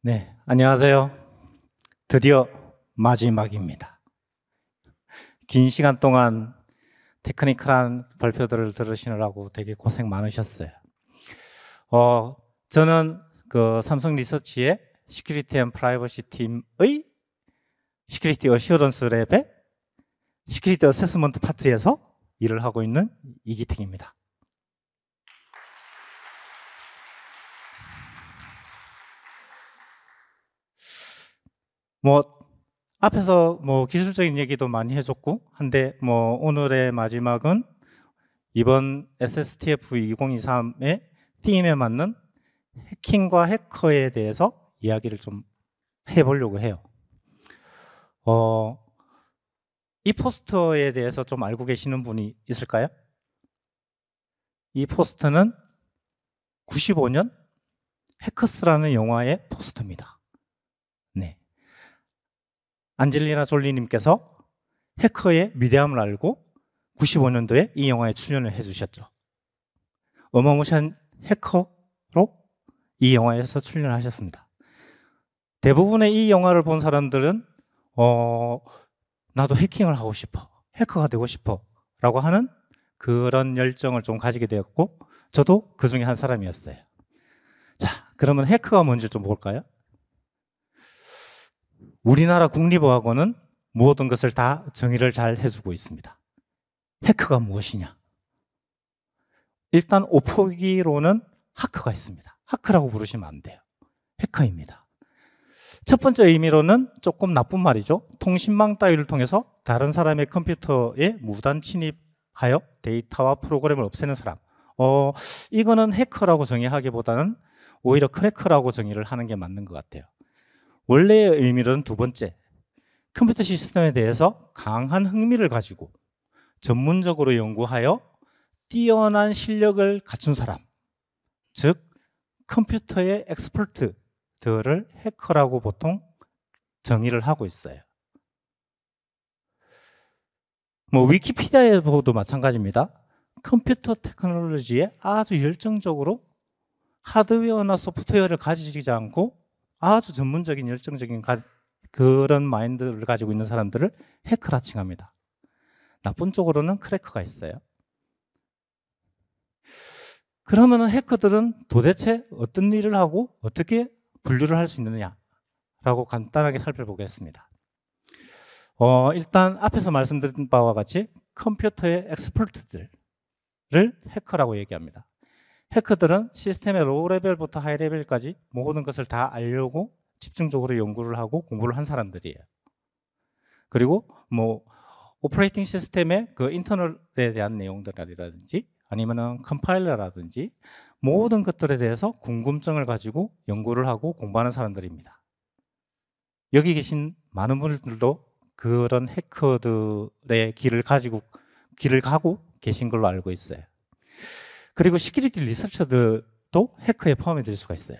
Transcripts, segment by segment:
네, 안녕하세요. 드디어 마지막입니다. 긴 시간 동안 테크니컬한 발표들을 들으시느라고 되게 고생 많으셨어요. 저는 그 삼성 리서치의 시큐리티 앤 프라이버시 팀의 시큐리티 어시어런스 랩의 시큐리티 어세스먼트 파트에서 일을 하고 있는 이기택입니다. 앞에서 기술적인 얘기도 많이 해줬고 한데 오늘의 마지막은 이번 SSTF 2023의 팀에 맞는 해킹과 해커에 대해서 이야기를 좀 해보려고 해요. 이 포스터에 대해서 좀 알고 계시는 분이 있을까요? 이 포스터는 95년 해커스라는 영화의 포스터입니다. 네. 안젤리나 졸리님께서 해커의 위대함을 알고 95년도에 이 영화에 출연을 해주셨죠. 어마무시한 해커로 이 영화에서 출연을 하셨습니다. 대부분의 이 영화를 본 사람들은 나도 해킹을 하고 싶어, 해커가 되고 싶어 라고 하는 그런 열정을 좀 가지게 되었고 저도 그 중에 한 사람이었어요. 자, 그러면 해커가 뭔지 좀 볼까요? 우리나라 국립어학원은 모든 것을 다 정의를 잘 해주고 있습니다. 해커가 무엇이냐? 일단 오포기로는 하커가 있습니다. 하커라고 부르시면 안 돼요. 해커입니다. 첫 번째 의미로는 조금 나쁜 말이죠. 통신망 따위를 통해서 다른 사람의 컴퓨터에 무단 침입하여 데이터와 프로그램을 없애는 사람. 이거는 해커라고 정의하기보다는 오히려 크래커라고 정의를 하는 게 맞는 것 같아요. 원래의 의미는 두 번째, 컴퓨터 시스템에 대해서 강한 흥미를 가지고 전문적으로 연구하여 뛰어난 실력을 갖춘 사람, 즉 컴퓨터의 엑스퍼트들을 해커라고 보통 정의를 하고 있어요. 위키피디아에서도 마찬가지입니다. 컴퓨터 테크놀로지에 아주 열정적으로 하드웨어나 소프트웨어를 가지지 않고 아주 전문적인 열정적인 그런 마인드를 가지고 있는 사람들을 해커라 칭합니다. 나쁜 쪽으로는 크래커가 있어요. 그러면 해커들은 도대체 어떤 일을 하고 어떻게 분류를 할 수 있느냐라고 간단하게 살펴보겠습니다. 일단 앞에서 말씀드린 바와 같이 컴퓨터의 엑스퍼트들을 해커라고 얘기합니다. 해커들은 시스템의 로우 레벨부터 하이 레벨까지 모든 것을 다 알려고 집중적으로 연구를 하고 공부를 한 사람들이에요. 그리고 오퍼레이팅 시스템의 그 인터널에 대한 내용들이라든지 아니면은 컴파일러라든지 모든 것들에 대해서 궁금증을 가지고 연구를 하고 공부하는 사람들입니다. 여기 계신 많은 분들도 그런 해커들의 길을 가고 계신 걸로 알고 있어요. 그리고 시큐리티 리서처들도 해커에 포함이 될 수가 있어요.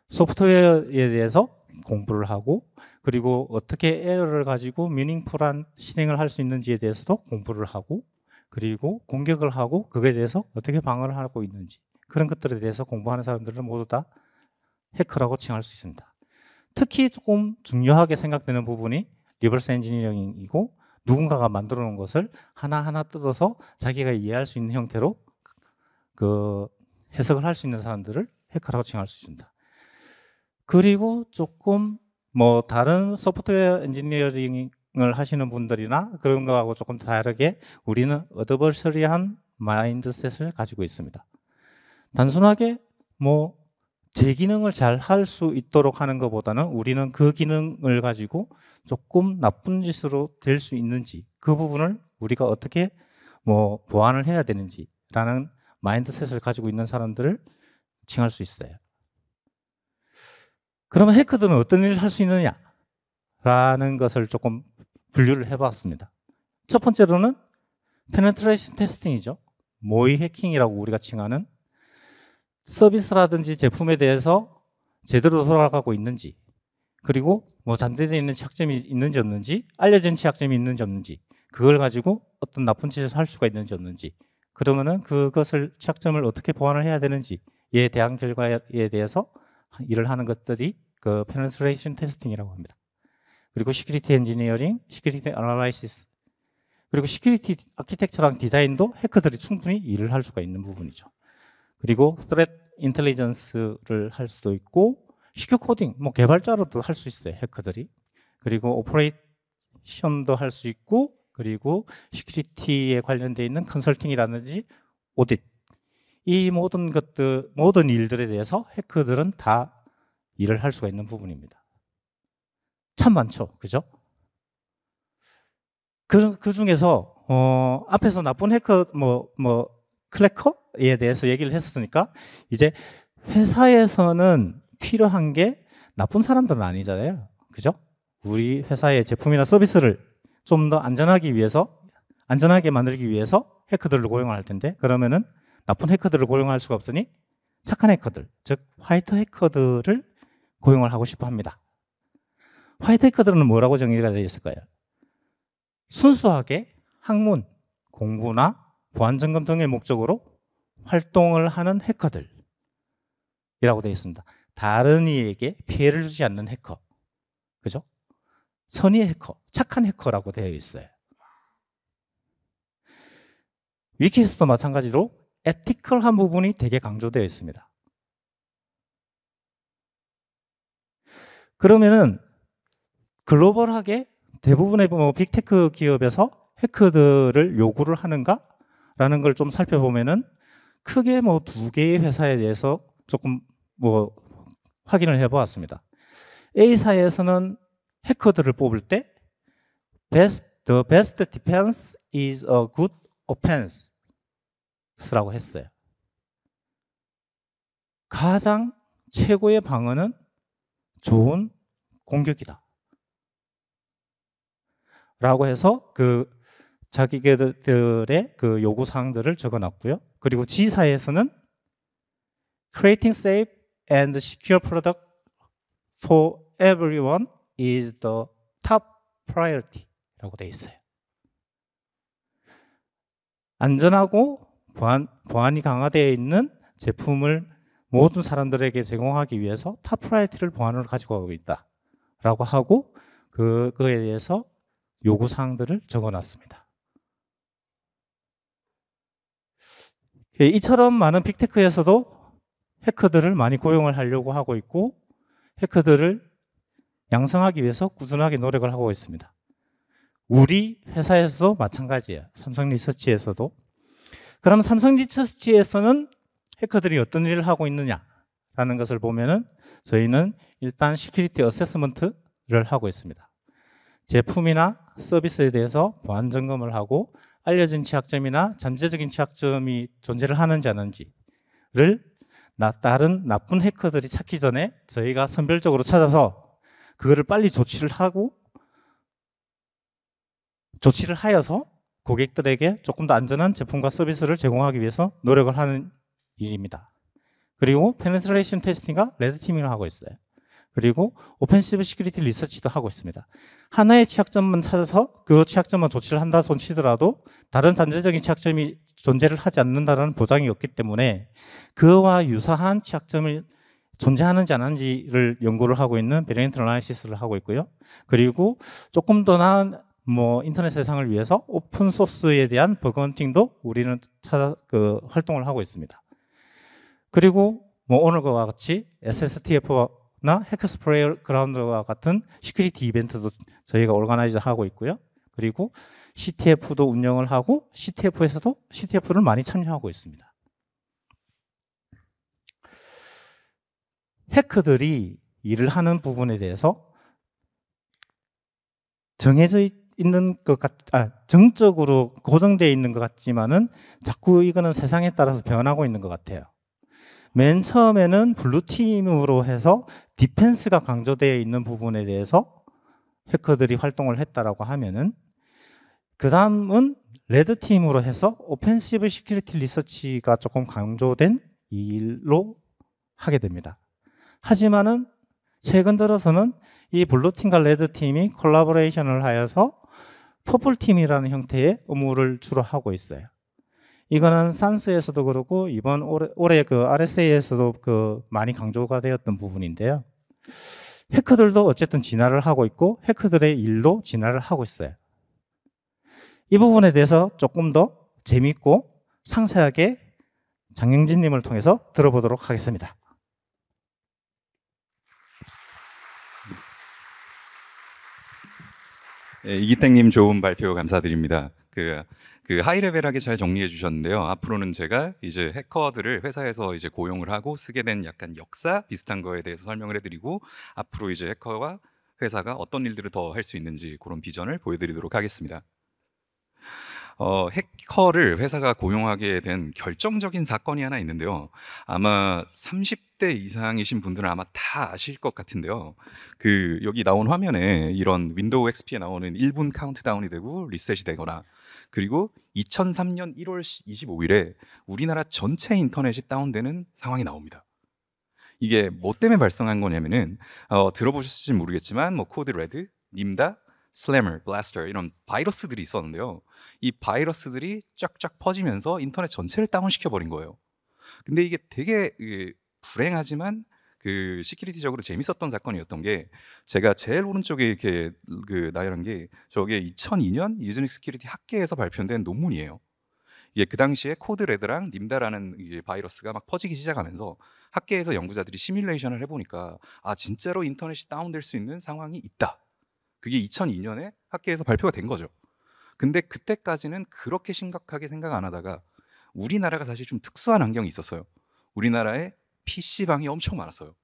소프트웨어에 대해서 공부를 하고 그리고 어떻게 에러를 가지고 미닝풀한 실행을 할 수 있는지에 대해서도 공부를 하고 그리고 공격을 하고 그거에 대해서 어떻게 방어를 하고 있는지 그런 것들에 대해서 공부하는 사람들은 모두 다 해커라고 칭할 수 있습니다. 특히 조금 중요하게 생각되는 부분이 리버스 엔지니어링이고 누군가가 만들어 놓은 것을 하나하나 뜯어서 자기가 이해할 수 있는 형태로 그 해석을 할 수 있는 사람들을 해커라고 칭할 수 있습니다. 그리고 조금 다른 소프트웨어 엔지니어링을 하시는 분들이나 그런 거하고 조금 다르게 우리는 어드버서리한 마인드셋을 가지고 있습니다. 단순하게 제 기능을 잘 할 수 있도록 하는 것보다는 우리는 그 기능을 가지고 조금 나쁜 짓으로 될 수 있는지 그 부분을 우리가 어떻게 보완을 해야 되는지라는 마인드셋을 가지고 있는 사람들을 칭할 수 있어요. 그러면 해커들은 어떤 일을 할 수 있느냐라는 것을 조금 분류를 해봤습니다. 첫 번째로는 페네트레이션 테스팅이죠. 모의 해킹이라고 우리가 칭하는 서비스라든지 제품에 대해서 제대로 돌아가고 있는지 그리고 잠재되어 있는 취약점이 있는지 없는지 알려진 취약점이 있는지 없는지 그걸 가지고 어떤 나쁜 짓을 할 수가 있는지 없는지 그러면은 그것을 취약점을 어떻게 보완을 해야 되는지에 대한 결과에 대해서 일을 하는 것들이 그 페네트레이션 테스팅이라고 합니다. 그리고 시큐리티 엔지니어링, 시큐리티 애널라이시스, 그리고 시큐리티 아키텍처랑 디자인도 해커들이 충분히 일을 할 수가 있는 부분이죠. 그리고 스트레트 인텔리전스를 할 수도 있고 시큐 코딩, 뭐 개발자로도 할 수 있어요, 해커들이. 그리고 오퍼레이션도 할 수 있고, 그리고 시큐리티에 관련되어 있는 컨설팅이라든지 오딧, 이 모든 것들, 모든 일들에 대해서 해커들은 다 일을 할 수가 있는 부분입니다. 참 많죠, 그죠? 그 중에서 앞에서 나쁜 해커, 클래커에 대해서 얘기를 했었으니까 이제 회사에서는 필요한 게 나쁜 사람들은 아니잖아요, 그죠? 우리 회사의 제품이나 서비스를 좀 더 안전하게 만들기 위해서 해커들을 고용할 텐데, 그러면은 나쁜 해커들을 고용할 수가 없으니 착한 해커들, 즉 화이트 해커들을 고용을 하고 싶어 합니다. 화이트 해커들은 뭐라고 정의가 되어 있을까요? 순수하게 학문, 공부나 보안 점검 등의 목적으로 활동을 하는 해커들이라고 되어 있습니다. 다른 이에게 피해를 주지 않는 해커, 그죠? 선의의 해커, 착한 해커라고 되어 있어요. 위키에서도 마찬가지로 에티컬한 부분이 되게 강조되어 있습니다. 그러면은 글로벌하게 대부분의 빅테크 기업에서 해커들을 요구를 하는가라는 걸 좀 살펴보면은 크게 두 개의 회사에 대해서 조금 확인을 해보았습니다. A사에서는 해커들을 뽑을 때 The best defense is a good offense라고 했어요. 가장 최고의 방어는 좋은 공격이다 라고 해서 그 자기들의 그 요구사항들을 적어놨고요. 그리고 G사에서는 Creating safe and secure product for everyone is the top priority 라고 되어 있어요. 안전하고 보안이 강화되어 있는 제품을 모든 사람들에게 제공하기 위해서 탑 프라이어티를 보안을 가지고 가고 있다 라고 하고 그거에 대해서 요구사항들을 적어놨습니다. 이처럼 많은 빅테크에서도 해커들을 많이 고용을 하려고 하고 있고 해커들을 양성하기 위해서 꾸준하게 노력을 하고 있습니다. 우리 회사에서도 마찬가지예요. 삼성 리서치에서도. 그럼 삼성 리서치에서는 해커들이 어떤 일을 하고 있느냐라는 것을 보면은 저희는 일단 시큐리티 어세스먼트를 하고 있습니다. 제품이나 서비스에 대해서 보안 점검을 하고 알려진 취약점이나 잠재적인 취약점이 존재를 하는지 안 하는지를 다른 나쁜 해커들이 찾기 전에 저희가 선별적으로 찾아서 그거를 빨리 조치를 하여서 고객들에게 조금 더 안전한 제품과 서비스를 제공하기 위해서 노력을 하는 일입니다. 그리고 페네트레이션 테스팅과 레드팀을 하고 있어요. 그리고 오펜시브 시큐리티 리서치도 하고 있습니다. 하나의 취약점만 찾아서 그 취약점만 조치를 한다 손 치더라도 다른 잠재적인 취약점이 존재를 하지 않는다는 보장이 없기 때문에 그와 유사한 취약점이 존재하는지 안 하는지를 연구를 하고 있는 베리언트 애널라이시스를 하고 있고요. 그리고 조금 더 나은 인터넷 세상을 위해서 오픈 소스에 대한 버그 헌팅도 우리는 활동을 하고 있습니다. 그리고 오늘과 같이 SSTF나 해커스 플레이그라운드와 같은 시큐리티 이벤트도 저희가 오르가나이즈 하고 있고요. 그리고 CTF도 운영을 하고 CTF에서도 CTF를 많이 참여하고 있습니다. 해커들이 일을 하는 부분에 대해서 정해져 있는 정적으로 고정되어 있는 것 같지만은 자꾸 이거는 세상에 따라서 변하고 있는 것 같아요. 맨 처음에는 블루팀으로 해서 디펜스가 강조되어 있는 부분에 대해서 해커들이 활동을 했다라고 하면은 그 다음은 레드팀으로 해서 오펜시브 시큐리티 리서치가 조금 강조된 일로 하게 됩니다. 하지만은 최근 들어서는 이 블루팀과 레드팀이 콜라보레이션을 하여서 퍼플팀이라는 형태의 업무를 주로 하고 있어요. 이거는 산스에서도 그렇고 이번 올해 그 RSA에서도 많이 강조가 되었던 부분인데요. 해커들도 어쨌든 진화를 하고 있고 해커들의 일도 진화를 하고 있어요. 이 부분에 대해서 조금 더 재미있고 상세하게 장영진님을 통해서 들어보도록 하겠습니다. 네, 이기택님 좋은 발표 감사드립니다. 하이레벨하게 잘 정리해 주셨는데요. 앞으로는 제가 이제 해커들을 회사에서 이제 고용을 하고 쓰게 된 약간 역사 비슷한 거에 대해서 설명을 해드리고 앞으로 이제 해커와 회사가 어떤 일들을 더 할 수 있는지 그런 비전을 보여드리도록 하겠습니다. 해커를 회사가 고용하게 된 결정적인 사건이 하나 있는데요. 아마 30대 이상이신 분들은 아마 다 아실 것 같은데요. 여기 나온 화면에 이런 윈도우 XP에 나오는 1분 카운트다운이 되고 리셋이 되거나 그리고 2003년 1월 25일에 우리나라 전체 인터넷이 다운되는 상황이 나옵니다. 이게 뭐 때문에 발생한 거냐면은 들어보셨을지 모르겠지만 뭐 코드 레드, 님다, 슬래머, 블래스터 이런 바이러스들이 있었는데요. 이 바이러스들이 쫙쫙 퍼지면서 인터넷 전체를 다운시켜 버린 거예요. 근데 이게 되게 불행하지만 시큐리티적으로 재밌었던 사건이었던 게 제가 제일 오른쪽에 이렇게 나열한 게 저게 2002년 유즈닉 시큐리티 학계에서 발표된 논문이에요. 이게 그 당시에 코드 레드랑 님다라는 이제 바이러스가 막 퍼지기 시작하면서 학계에서 연구자들이 시뮬레이션을 해보니까 아 진짜로 인터넷이 다운될 수 있는 상황이 있다. 그게 2002년에 학계에서 발표가 된 거죠. 근데 그때까지는 그렇게 심각하게 생각 안 하다가 우리나라가 사실 좀 특수한 환경이 있었어요. 우리나라에 PC방이 엄청 많았어요.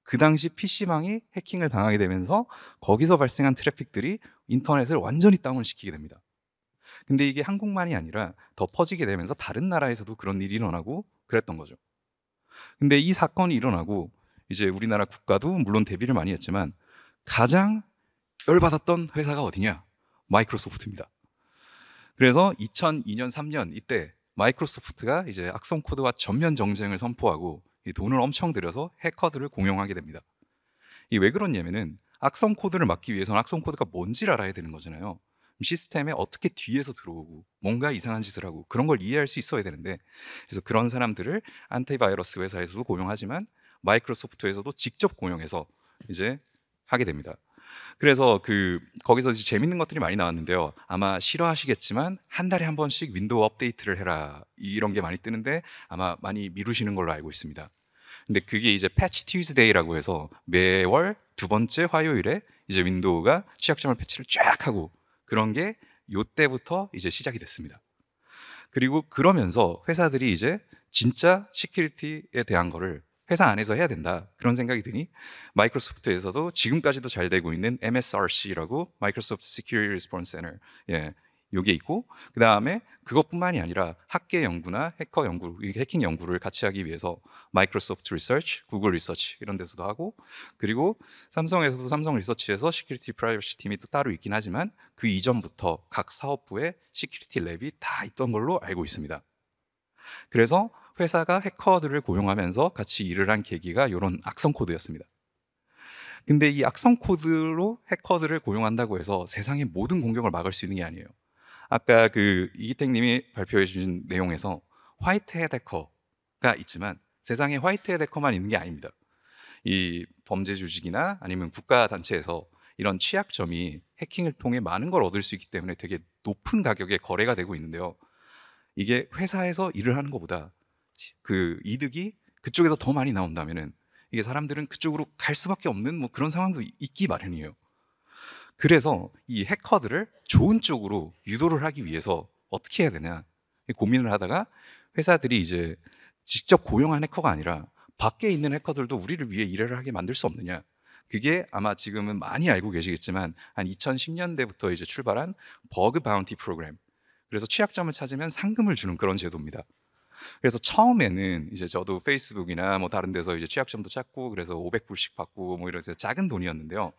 그 당시 PC방이 해킹을 당하게 되면서 거기서 발생한 트래픽들이 인터넷을 완전히 다운을 시키게 됩니다. 근데 이게 한국만이 아니라 더 퍼지게 되면서 다른 나라에서도 그런 일이 일어나고 그랬던 거죠. 근데 이 사건이 일어나고 이제 우리나라 국가도 물론 대비를 많이 했지만 가장 열받았던 회사가 어디냐? 마이크로소프트입니다. 그래서 2002년, 3년 이때 마이크로소프트가 이제 악성 코드와 전면 정쟁을 선포하고 돈을 엄청 들여서 해커들을 공용하게 됩니다. 이 왜 그러냐면은 악성 코드를 막기 위해서는 악성 코드가 뭔지를 알아야 되는 거잖아요. 시스템에 어떻게 뒤에서 들어오고 뭔가 이상한 짓을 하고 그런 걸 이해할 수 있어야 되는데 그래서 그런 사람들을 안티바이러스 회사에서도 고용하지만 마이크로소프트에서도 직접 고용해서 이제 하게 됩니다. 그래서 거기서 이제 재밌는 것들이 많이 나왔는데요. 아마 싫어하시겠지만 한 달에 한 번씩 윈도우 업데이트를 해라 이런 게 많이 뜨는데 아마 많이 미루시는 걸로 알고 있습니다. 근데 그게 이제 패치 튜즈데이라고 해서 매월 두 번째 화요일에 이제 윈도우가 취약점을 패치를 쫙 하고 그런 게 요때부터 이제 시작이 됐습니다. 그리고 그러면서 회사들이 이제 진짜 시큐리티에 대한 거를 회사 안에서 해야 된다 그런 생각이 드니 마이크로소프트에서도 지금까지도 잘 되고 있는 MSRC라고 마이크로소프트 Security Response Center 요게 있고 그 다음에 그것뿐만이 아니라 학계 연구나 해커 연구, 해킹 연구를 같이 하기 위해서 마이크로소프트 리서치, 구글 리서치 이런 데서도 하고 그리고 삼성에서도 삼성 리서치에서 시큐리티 프라이버시 팀이 또 따로 있긴 하지만 그 이전부터 각 사업부에 시큐리티 랩이 다 있던 걸로 알고 있습니다. 그래서 회사가 해커들을 고용하면서 같이 일을 한 계기가 이런 악성 코드였습니다. 근데 이 악성 코드로 해커들을 고용한다고 해서 세상의 모든 공격을 막을 수 있는 게 아니에요. 아까 이기택 님이 발표해 주신 내용에서 화이트햇 해커가 있지만 세상에 화이트햇 해커만 있는 게 아닙니다. 이 범죄 조직이나 아니면 국가 단체에서 이런 취약점이 해킹을 통해 많은 걸 얻을 수 있기 때문에 되게 높은 가격에 거래가 되고 있는데요. 이게 회사에서 일을 하는 것보다 이득이 그쪽에서 더 많이 나온다면은 이게 사람들은 그쪽으로 갈 수밖에 없는 뭐 그런 상황도 있기 마련이에요. 그래서 이 해커들을 좋은 쪽으로 유도를 하기 위해서 어떻게 해야 되냐 고민을 하다가 회사들이 이제 직접 고용한 해커가 아니라 밖에 있는 해커들도 우리를 위해 일을 하게 만들 수 없느냐. 그게 아마 지금은 많이 알고 계시겠지만 한 2010년대부터 이제 출발한 버그 바운티 프로그램. 그래서 취약점을 찾으면 상금을 주는 그런 제도입니다. 그래서 처음에는 이제 저도 페이스북이나 뭐 다른 데서 이제 취약점도 찾고 그래서 500불씩 받고 뭐 이래서 작은 돈이었는데요.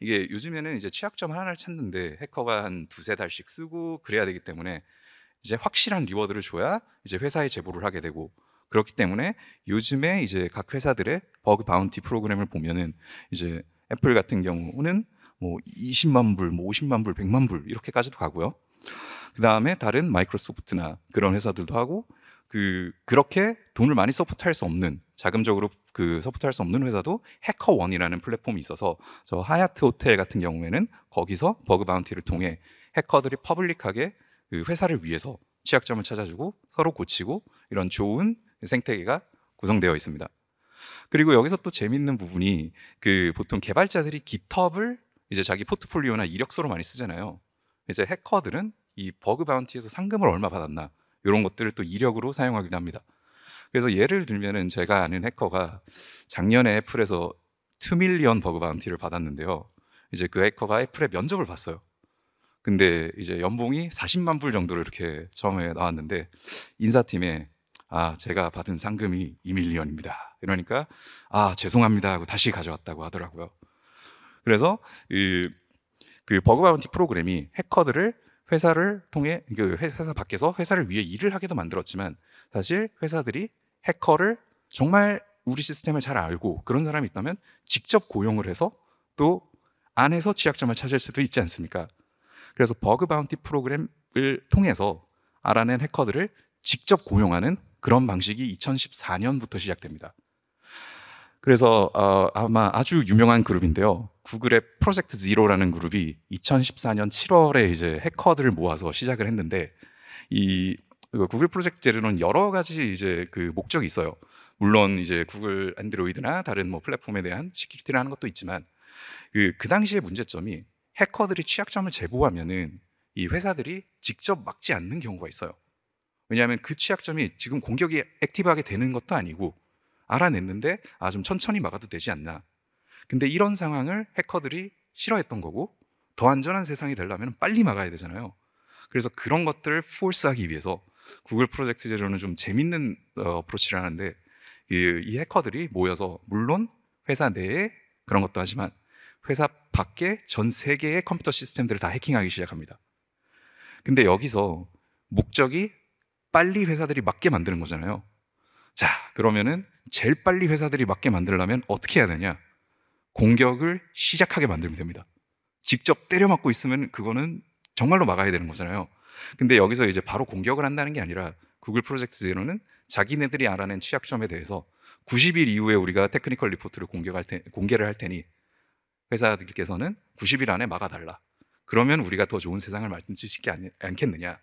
이게 요즘에는 이제 취약점 하나를 찾는데 해커가 한 두세 달씩 쓰고 그래야 되기 때문에 이제 확실한 리워드를 줘야 이제 회사에 제보를 하게 되고 그렇기 때문에 요즘에 이제 각 회사들의 버그 바운티 프로그램을 보면은 이제 애플 같은 경우는 뭐 20만 불, 뭐 50만 불, 100만 불 이렇게까지도 가고요. 그 다음에 다른 마이크로소프트나 그런 회사들도 하고 그렇게 돈을 많이 서포트할 수 없는, 자금적으로 서포트할 수 없는 회사도 해커원이라는 플랫폼이 있어서, 저 하얏트 호텔 같은 경우에는 거기서 버그 바운티를 통해 해커들이 퍼블릭하게 그 회사를 위해서 취약점을 찾아주고 서로 고치고, 이런 좋은 생태계가 구성되어 있습니다. 그리고 여기서 또 재밌는 부분이, 보통 개발자들이 GitHub을 이제 자기 포트폴리오나 이력서로 많이 쓰잖아요. 이제 해커들은 이 버그 바운티에서 상금을 얼마 받았나, 이런 것들을 또 이력으로 사용하기도 합니다. 그래서 예를 들면은, 제가 아는 해커가 작년에 애플에서 2 밀리언 버그 바운티를 받았는데요. 이제 그 해커가 애플에 면접을 봤어요. 근데 이제 연봉이 40만 불 정도로 이렇게 처음에 나왔는데, 인사팀에 제가 받은 상금이 2 밀리언입니다. 이러니까 죄송합니다 하고 다시 가져왔다고 하더라고요. 그래서 그 버그 바운티 프로그램이 해커들을 회사를 통해, 회사 밖에서 회사를 위해 일을 하게도 만들었지만, 사실 회사들이 해커를 정말 우리 시스템을 잘 알고 그런 사람이 있다면 직접 고용을 해서 또 안에서 취약점을 찾을 수도 있지 않습니까? 그래서 버그 바운티 프로그램을 통해서 알아낸 해커들을 직접 고용하는 그런 방식이 2014년부터 시작됩니다. 그래서 아마 아주 유명한 그룹인데요. 구글의 프로젝트 제로라는 그룹이 2014년 7월에 이제 해커들을 모아서 시작을 했는데, 이 구글 프로젝트 제로는 여러 가지 이제 그 목적이 있어요. 물론 이제 구글 안드로이드나 다른 뭐 플랫폼에 대한 시큐리티를 하는 것도 있지만, 그 당시의 문제점이, 해커들이 취약점을 제보하면은 이 회사들이 직접 막지 않는 경우가 있어요. 왜냐하면 그 취약점이 지금 공격이 액티브하게 되는 것도 아니고, 알아냈는데 좀 천천히 막아도 되지 않나. 근데 이런 상황을 해커들이 싫어했던 거고, 더 안전한 세상이 되려면 빨리 막아야 되잖아요. 그래서 그런 것들을 포스하기 위해서 구글 프로젝트 제로는 좀 재밌는 어프로치를 하는데, 이 해커들이 모여서 물론 회사 내에 그런 것도 하지만 회사 밖에 전 세계의 컴퓨터 시스템들을 다 해킹하기 시작합니다. 근데 여기서 목적이 빨리 회사들이 맞게 만드는 거잖아요. 자, 그러면은 제일 빨리 회사들이 맞게 만들려면 어떻게 해야 되냐? 공격을 시작하게 만들면 됩니다. 직접 때려 맞고 있으면 그거는 정말로 막아야 되는 거잖아요. 근데 여기서 이제 바로 공격을 한다는 게 아니라, 구글 프로젝트 제로는 자기네들이 알아낸 취약점에 대해서 90일 이후에 우리가 테크니컬 리포트를 공개를 할 테니 회사들께서는 90일 안에 막아달라. 그러면 우리가 더 좋은 세상을 만들 수 있지 않겠느냐.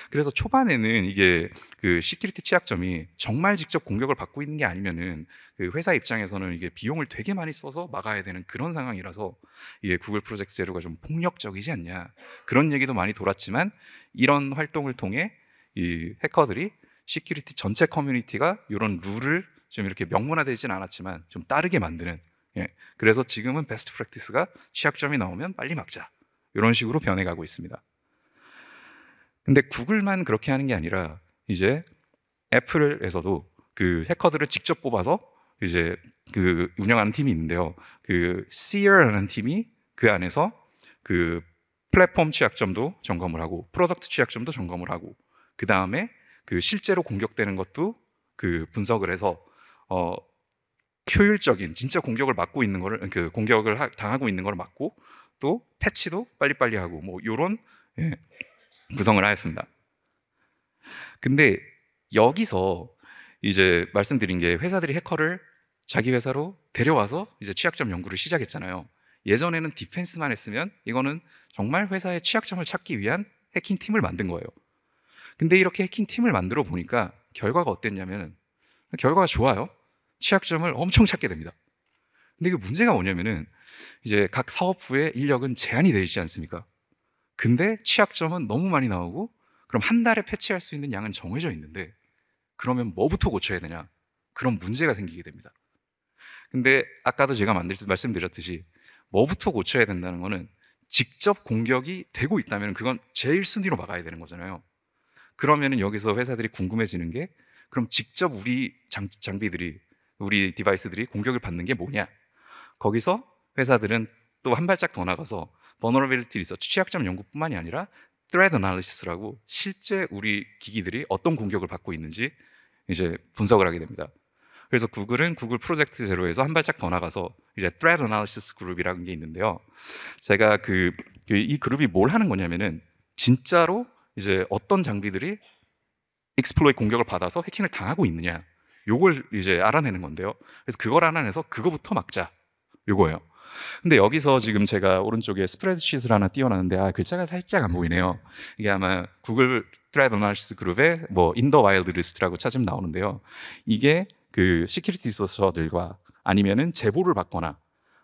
그래서 초반에는 이게 그 시큐리티 취약점이 정말 직접 공격을 받고 있는 게 아니면은, 그 회사 입장에서는 이게 비용을 되게 많이 써서 막아야 되는 그런 상황이라서, 이게 구글 프로젝트 제로가 좀 폭력적이지 않냐, 그런 얘기도 많이 돌았지만, 이런 활동을 통해 이 해커들이 시큐리티 전체 커뮤니티가 이런 룰을 좀 이렇게 명문화되지는 않았지만 좀 따르게 만드는, 그래서 지금은 베스트 프랙티스가 취약점이 나오면 빨리 막자, 이런 식으로 변해가고 있습니다. 근데 구글만 그렇게 하는 게 아니라, 이제 애플에서도 그 해커들을 직접 뽑아서 이제 그 운영하는 팀이 있는데요. 그 Sear라는 팀이 그 안에서 그 플랫폼 취약점도 점검을 하고, 프로덕트 취약점도 점검을 하고, 그 다음에 그 실제로 공격되는 것도 그 분석을 해서 효율적인, 진짜 공격을 막고 있는 거를, 그 공격을 당하고 있는 걸 막고, 또 패치도 빨리빨리 하고, 뭐 요런 구성을 하였습니다. 근데 여기서 이제 말씀드린 게, 회사들이 해커를 자기 회사로 데려와서 이제 취약점 연구를 시작했잖아요. 예전에는 디펜스만 했으면 이거는 정말 회사의 취약점을 찾기 위한 해킹팀을 만든 거예요. 근데 이렇게 해킹팀을 만들어 보니까 결과가 어땠냐면, 결과가 좋아요. 취약점을 엄청 찾게 됩니다. 근데 그 문제가 뭐냐면은, 이제 각 사업부의 인력은 제한이 되어 있지 않습니까? 근데 취약점은 너무 많이 나오고, 그럼 한 달에 패치할 수 있는 양은 정해져 있는데, 그러면 뭐부터 고쳐야 되냐? 그런 문제가 생기게 됩니다. 근데 아까도 제가 말씀드렸듯이, 뭐부터 고쳐야 된다는 거는, 직접 공격이 되고 있다면 그건 제일 순위로 막아야 되는 거잖아요. 그러면은 여기서 회사들이 궁금해지는 게, 그럼 직접 우리 장비들이, 우리 디바이스들이 공격을 받는 게 뭐냐? 거기서 회사들은 또 한 발짝 더 나가서 vulnerability research, 취약점 연구뿐만이 아니라 threat analysis라고 실제 우리 기기들이 어떤 공격을 받고 있는지 이제 분석을 하게 됩니다. 그래서 구글은 구글 프로젝트 제로에서 한 발짝 더 나가서 이제 threat analysis 그룹이라는 게 있는데요. 제가 이 그룹이 뭘 하는 거냐면은, 진짜로 이제 어떤 장비들이 익스플로이트 공격을 받아서 해킹을 당하고 있느냐, 요걸 이제 알아내는 건데요. 그래서 그걸 알아내서 그거부터 막자, 요거예요. 근데 여기서 지금 제가 오른쪽에 스프레드शी트를 하나 띄워놨는데 글자가 살짝 안 보이네요. 이게 아마 구글 트레드 어나리시스 그룹의 뭐 인더 와일드 리스트라고 찾으면 나오는데요. 이게 그 시큐리티 리서처들과 아니면은 제보를 받거나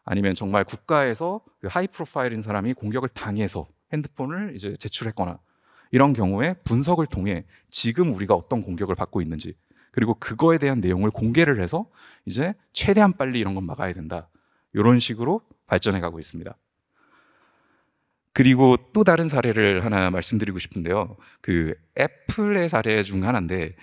아니면 정말 국가에서 그 하이 프로파일인 사람이 공격을 당해서 핸드폰을 이제 제출했거나 이런 경우에 분석을 통해 지금 우리가 어떤 공격을 받고 있는지, 그리고 그거에 대한 내용을 공개를 해서 이제 최대한 빨리 이런 건 막아야 된다, 이런 식으로 발전해 가고 있습니다. 그리고 또 다른 사례를 하나 말씀드리고 싶은데요. 그 애플의 사례 중 하나인데,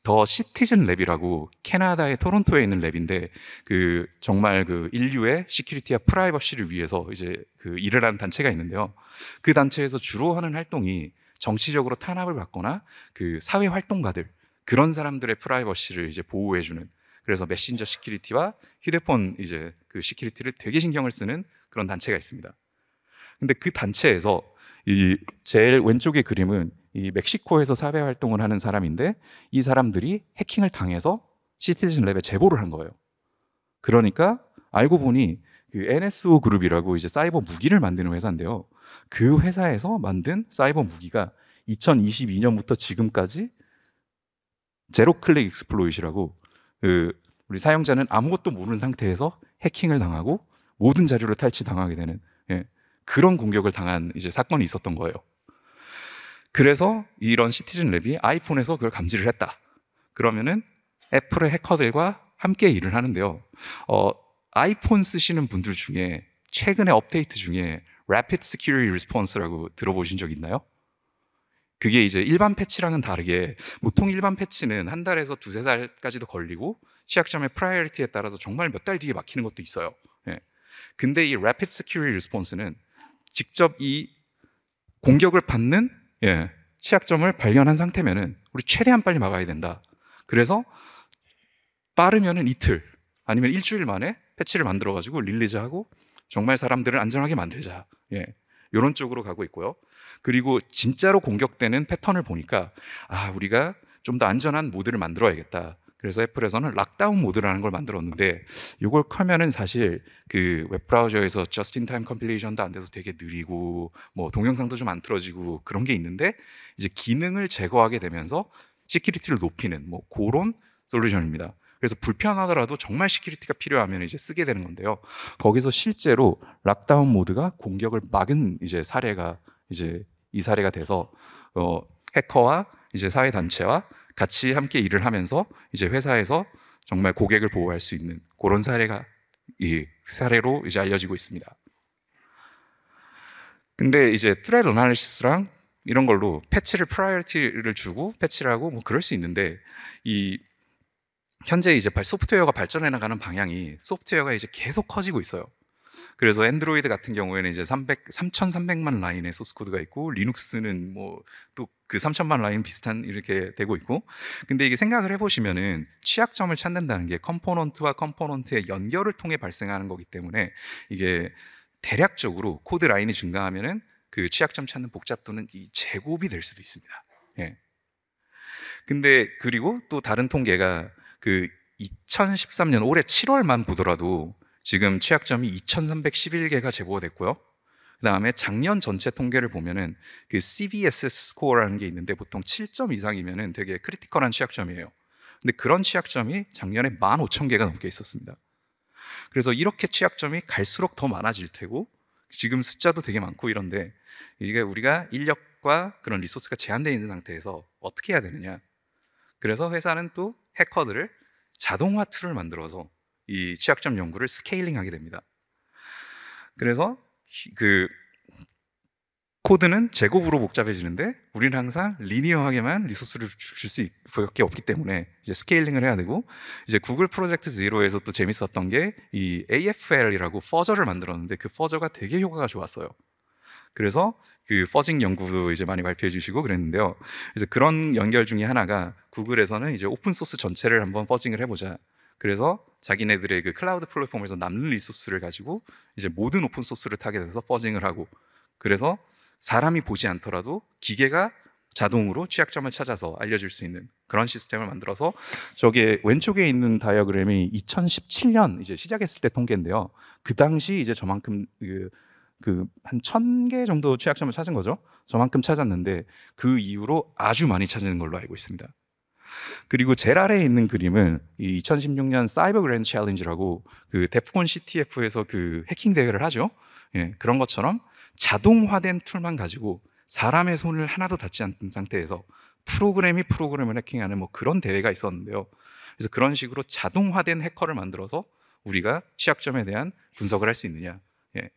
더 시티즌 랩이라고 캐나다의 토론토에 있는 랩인데, 그 정말 그 인류의 시큐리티와 프라이버시를 위해서 이제 그 일을 하는 단체가 있는데요. 그 단체에서 주로 하는 활동이 정치적으로 탄압을 받거나 그 사회 활동가들, 그런 사람들의 프라이버시를 이제 보호해주는, 그래서 메신저 시큐리티와 휴대폰 이제 그 시큐리티를 되게 신경을 쓰는 그런 단체가 있습니다. 근데 그 단체에서 이 제일 왼쪽의 그림은 이 멕시코에서 사회 활동을 하는 사람인데, 이 사람들이 해킹을 당해서 시티즌 랩에 제보를 한 거예요. 그러니까 알고 보니 그 NSO 그룹이라고 이제 사이버 무기를 만드는 회사인데요. 그 회사에서 만든 사이버 무기가 2022년부터 지금까지 제로 클릭 익스플로이트라고, 그 우리 사용자는 아무것도 모르는 상태에서 해킹을 당하고 모든 자료를 탈취당하게 되는, 그런 공격을 당한 이제 사건이 있었던 거예요. 그래서 이런 시티즌 랩이 아이폰에서 그걸 감지를 했다. 그러면은 애플의 해커들과 함께 일을 하는데요. 아이폰 쓰시는 분들 중에 최근에 업데이트 중에 Rapid Security Response라고 들어보신 적 있나요? 그게 이제 일반 패치랑은 다르게, 보통 일반 패치는 한 달에서 두세 달까지도 걸리고 취약점의 프라이어리티에 따라서 정말 몇 달 뒤에 막히는 것도 있어요. 근데 이 Rapid Security Response는 직접 이 공격을 받는 취약점을 발견한 상태면은 우리 최대한 빨리 막아야 된다. 그래서 빠르면은 이틀 아니면 일주일 만에 패치를 만들어가지고 릴리즈하고 정말 사람들을 안전하게 만들자, 이런 쪽으로 가고 있고요. 그리고 진짜로 공격되는 패턴을 보니까 우리가 좀 더 안전한 모드를 만들어야겠다. 그래서 애플에서는 락다운 모드라는 걸 만들었는데, 이걸 켜면은 사실 그 웹브라우저에서 just in time 컴필레이션도 안 돼서 되게 느리고 뭐 동영상도 좀 안 틀어지고 그런 게 있는데, 이제 기능을 제거하게 되면서 시큐리티를 높이는 뭐 그런 솔루션입니다. 그래서 불편하더라도 정말 시큐리티가 필요하면 이제 쓰게 되는 건데요. 거기서 실제로 락다운 모드가 공격을 막은 이제 사례가 이제 이 사례가 돼서 해커와 이제 사회 단체와 같이 함께 일을 하면서 이제 회사에서 정말 고객을 보호할 수 있는 그런 사례가 이 사례로 이제 알려지고 있습니다. 근데 이제 트레드 어나리시스랑 이런 걸로 패치를 프라이어리티를 주고 패치를 하고 뭐 그럴 수 있는데, 이 현재 이제 소프트웨어가 발전해 나가는 방향이 소프트웨어가 이제 계속 커지고 있어요. 그래서 엔드로이드 같은 경우에는 이제 3,300만 라인의 소스 코드가 있고, 리눅스는 뭐 또 그 3,000만 라인 비슷한 이렇게 되고 있고. 근데 이게 생각을 해보시면은 취약점을 찾는다는 게 컴포넌트와 컴포넌트의 연결을 통해 발생하는 거기 때문에, 이게 대략적으로 코드 라인이 증가하면은 그 취약점 찾는 복잡도는 이 제곱이 될 수도 있습니다. 근데 그리고 또 다른 통계가 그 2013년 올해 7월만 보더라도 지금 취약점이 2,311개가 제보가 됐고요. 그 다음에 작년 전체 통계를 보면은 그 CVSS 스코어라는 게 있는데, 보통 7점 이상이면은 되게 크리티컬한 취약점이에요. 근데 그런 취약점이 작년에 15,000개가 넘게 있었습니다. 그래서 이렇게 취약점이 갈수록 더 많아질 테고, 지금 숫자도 되게 많고 이런데, 이게 우리가 인력과 그런 리소스가 제한되어 있는 상태에서 어떻게 해야 되느냐. 그래서 회사는 또 해커들을 자동화 툴을 만들어서 이 취약점 연구를 스케일링하게 됩니다. 그래서 그 코드는 제곱으로 복잡해지는데, 우리는 항상 리니어하게만 리소스를 줄 수밖에 없기 때문에 이제 스케일링을 해야 되고, 이제 구글 프로젝트 제로에서 또 재밌었던 게 이 AFL이라고 퍼저를 만들었는데, 그 퍼저가 되게 효과가 좋았어요. 그래서 그 퍼징 연구도 이제 많이 발표해 주시고 그랬는데요. 그래서 그런 연결 중에 하나가, 구글에서는 이제 오픈 소스 전체를 한번 퍼징을 해보자. 그래서 자기네들의 그 클라우드 플랫폼에서 남는 리소스를 가지고 이제 모든 오픈 소스를 타겟해서 퍼징을 하고, 그래서 사람이 보지 않더라도 기계가 자동으로 취약점을 찾아서 알려줄 수 있는 그런 시스템을 만들어서, 저게 왼쪽에 있는 다이어그램이 2017년 이제 시작했을 때 통계인데요. 그 당시 이제 저만큼 한 1000개 정도 취약점을 찾은 거죠. 저만큼 찾았는데 그 이후로 아주 많이 찾는 걸로 알고 있습니다. 그리고 제일 아래에 있는 그림은 이 2016년 사이버 그랜드 챌린지라고 그 데프콘 CTF에서 그 해킹 대회를 하죠. 예, 그런 것처럼 자동화된 툴만 가지고 사람의 손을 하나도 닿지 않는 상태에서 프로그램이 프로그램을 해킹하는 뭐 그런 대회가 있었는데요. 그래서 그런 식으로 자동화된 해커를 만들어서 우리가 취약점에 대한 분석을 할 수 있느냐. 예.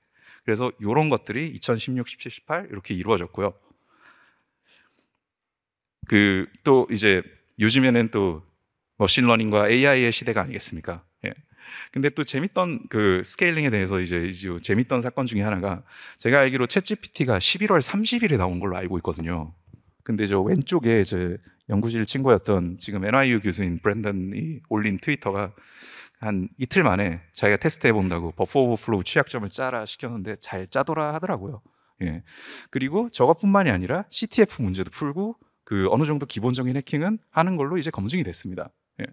그래서 이런 것들이 2016, 17, 18 이렇게 이루어졌고요. 또 이제 요즘에는 또 머신러닝과 AI의 시대가 아니겠습니까? 예. 근데 또 재밌던 그 스케일링에 대해서 이제 재밌던 사건 중에 하나가, 제가 알기로 챗GPT가 11월 30일에 나온 걸로 알고 있거든요. 근데 저 왼쪽에 제 연구실 친구였던 지금 NYU 교수인 브랜던이 올린 트위터가 한 이틀 만에 자기가 테스트 해본다고 버퍼 오버플로우 취약점을 짜라 시켰는데 잘 짜더라 하더라고요. 예. 그리고 저것뿐만이 아니라 CTF 문제도 풀고 그 어느 정도 기본적인 해킹은 하는 걸로 이제 검증이 됐습니다. 예.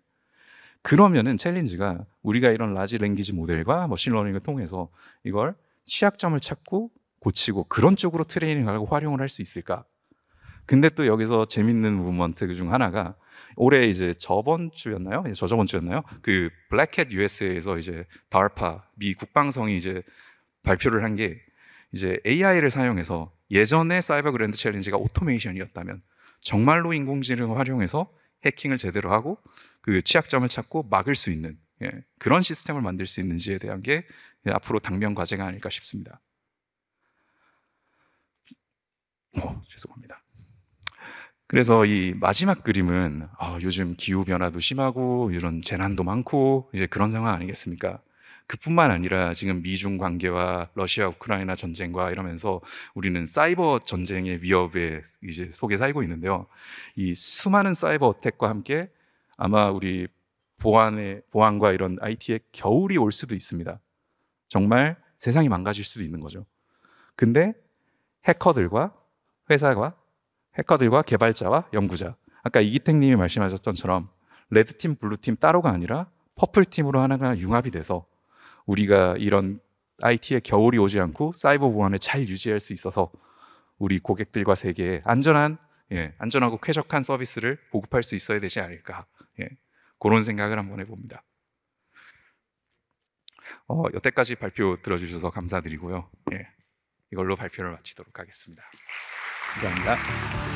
그러면은 챌린지가 우리가 이런 라지 랭귀지 모델과 머신러닝을 통해서 이걸 취약점을 찾고 고치고 그런 쪽으로 트레이닝하고 활용을 할 수 있을까? 근데 또 여기서 재밌는 무브먼트 중 하나가, 올해 이제 저번 주였나요? 저저번 주였나요? 그 블랙햇 USA에서 이제 DARPA 미 국방성이 이제 발표를 한 게, 이제 AI를 사용해서 예전에 사이버 그랜드 챌린지가 오토메이션이었다면 정말로 인공지능을 활용해서 해킹을 제대로 하고 그 취약점을 찾고 막을 수 있는, 예, 그런 시스템을 만들 수 있는지에 대한 게 앞으로 당면 과제가 아닐까 싶습니다. 죄송합니다. 그래서 이 마지막 그림은 요즘 기후 변화도 심하고 이런 재난도 많고 이제 그런 상황 아니겠습니까? 그뿐만 아니라 지금 미중 관계와 러시아 우크라이나 전쟁과 이러면서 우리는 사이버 전쟁의 위협에 이제 속에 살고 있는데요. 이 수많은 사이버 어택과 함께 아마 우리 보안과 이런 IT의 겨울이 올 수도 있습니다. 정말 세상이 망가질 수도 있는 거죠. 근데 해커들과 개발자와 연구자, 아까 이기택 님이 말씀하셨던처럼 레드팀, 블루팀 따로가 아니라 퍼플팀으로 하나가 융합이 돼서 우리가 이런 IT의 겨울이 오지 않고 사이버 보안을 잘 유지할 수 있어서 우리 고객들과 세계에 안전하고 쾌적한 서비스를 보급할 수 있어야 되지 않을까, 그런 생각을 한번 해봅니다. 여태까지 발표 들어주셔서 감사드리고요. 이걸로 발표를 마치도록 하겠습니다. 감사합니다.